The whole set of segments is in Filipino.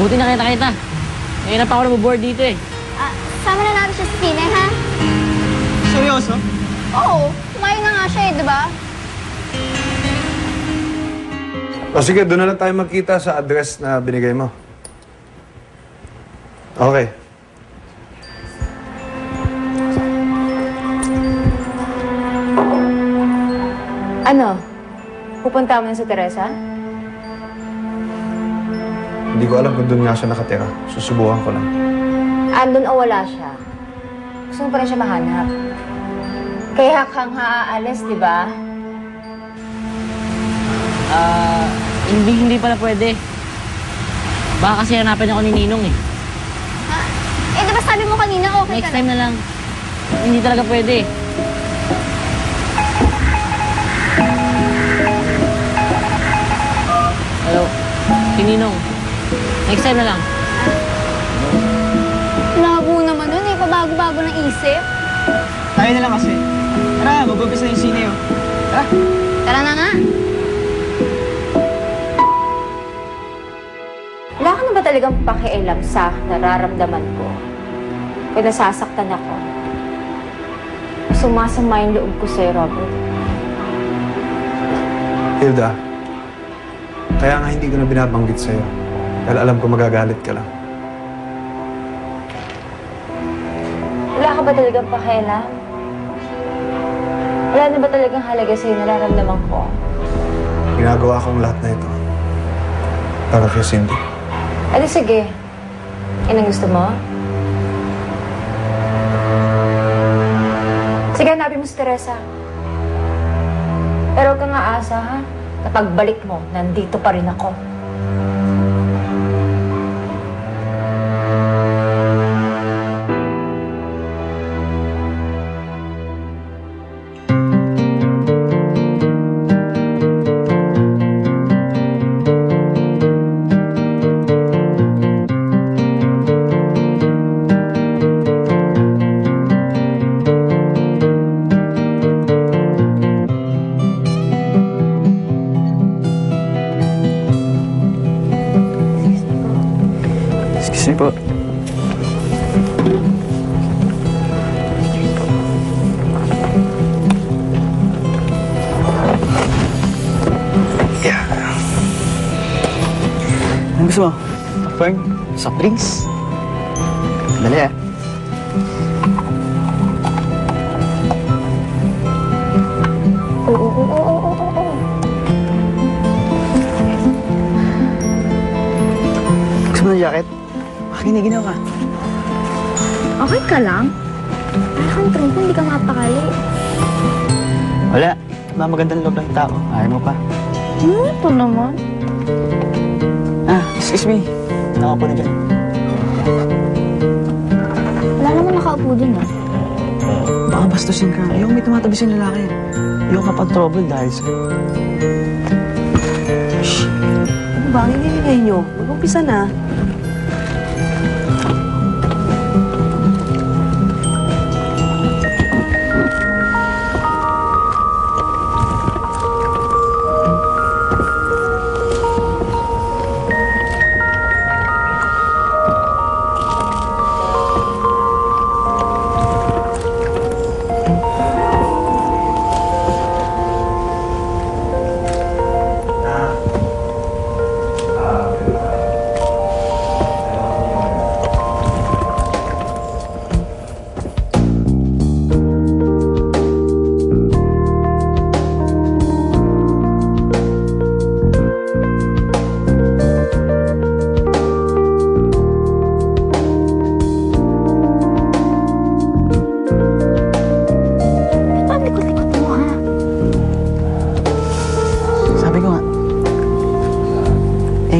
Buti na kita. Ngayon na pa ako nabuboard dito eh. Sama na natin siya sa sine, ha? Seryoso? Oo, kumain na nga siya eh, di ba? O sige, doon na lang tayo magkita sa address na binigay mo. Okay. Ano? Pupunta mo na sa Teresa? Hindi ko alam kung doon nga siya nakatira. Susubukan ko lang. Andun o wala siya? Gusto mo pa rin siya mahanap? Kaya kang aalis, di ba? Hindi pala pwede. Baka kasi hanapin ako ni Ninong eh. Ha? Eh, di ba sabi mo kanina okay Next ka time na lang. Hindi talaga pwede. Hello? Si Ninong. Next time na lang. Labo naman nun eh, pabago-bago ng isip. Tayo na lang kasi. Tara, mag-umpisa na yung sine, oh. Tara. Tara na nga. Wala ka na ba talagang pakialam sa nararamdaman ko? Kung nasasaktan ako? Sumasama yung loob ko sa'yo, Robert. Hilda, kaya nga hindi ko na binabanggit sa'yo. Dahil alam ko magagalit ka lang. Wala ka ba talagang pakialam? Wala na ba talagang halaga sa'yo nararamdaman ko? Ginagawa kong lahat na ito. Para kay Cindy. Adi sige. Yan ang gusto mo? Sige, hanapin mo si Teresa. Pero huwag kang aasa, ha? Kapag balik mo, nandito pa rin ako. Excuse me po. Yeah. Ano gusto mo? Popcorn? Soft drinks? Dali ah. Oo. Gusto mo ng jacket? Makiniginaw ka. Okay ka lang? Wala kang trompo, hindi ka mapakali. Wala. Ba magandang loob ng tao. Ayaw mo pa. Ito naman. Excuse me. Nakaupo na dyan. Wala naman nakaupo dun ah. Baka bastusin ka. Ayaw may tumatabi sa lalaki. Ayaw ka pang-trouble dahil sa'yo. Shh. Ano ba? Ang ingay nyo. Mag-umpisa na.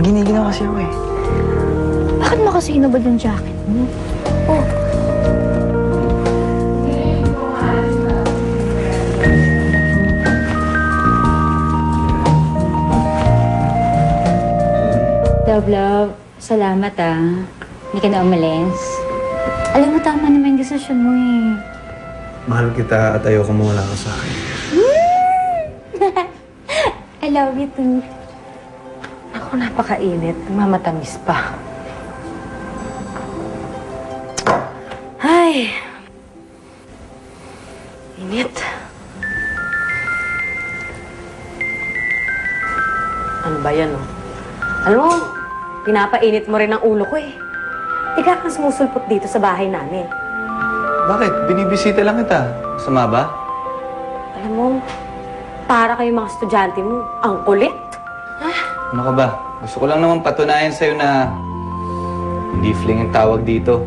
Giniginaw kasi ako eh. Bakit makasinabad yung jacket mo? Oh. Love, salamat ah. Hindi ka na umalis. Alam mo, tama naman yung desisyon mo eh. Mahal kita at ayoko mawala ka sa akin. I love you too. Ako, napakainit. Mamatamis pa. Ay. Init. Ano ba yan, oh? Alam mo, pinapainit mo rin ang ulo ko, eh. Tika kang sumusulpot dito sa bahay namin. Bakit? Binibisita lang kita. Sama ba? Alam mo, para kayo mga estudyante mo, ang kulit. Ano ka ba? Gusto ko lang naman patunayan sa'yo na hindi fling ang tawag dito.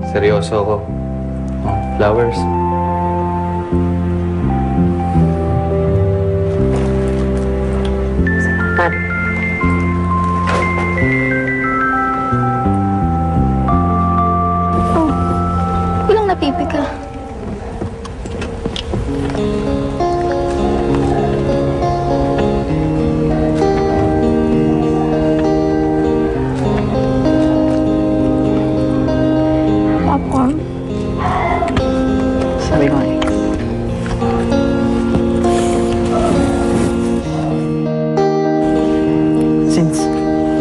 Seryoso ako. Oh, flowers. Salamat. Oh, bilang napipi ka. Popcorn. Sabi ko eh. Since,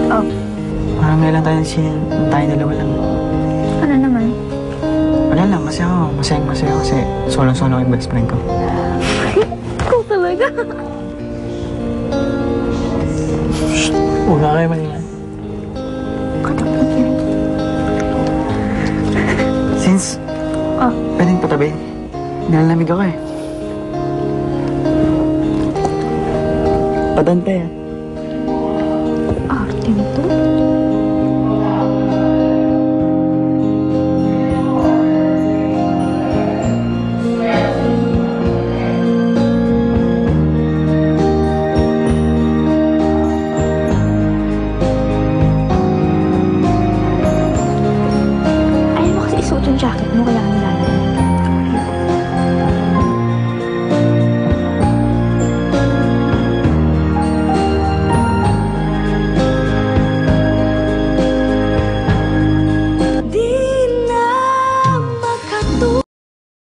Oh, parang ngayon lang tayo tayong dalawa lang. ano naman? Wala lang, kasi ako, masayang-masaya kasi solo-solo yung best friend ko. Ikaw talaga. Huwag na kayo malingan. Katapos yan. Since, pwedeng patabi. Nilalamig ako eh. Padante ah. Arte nito.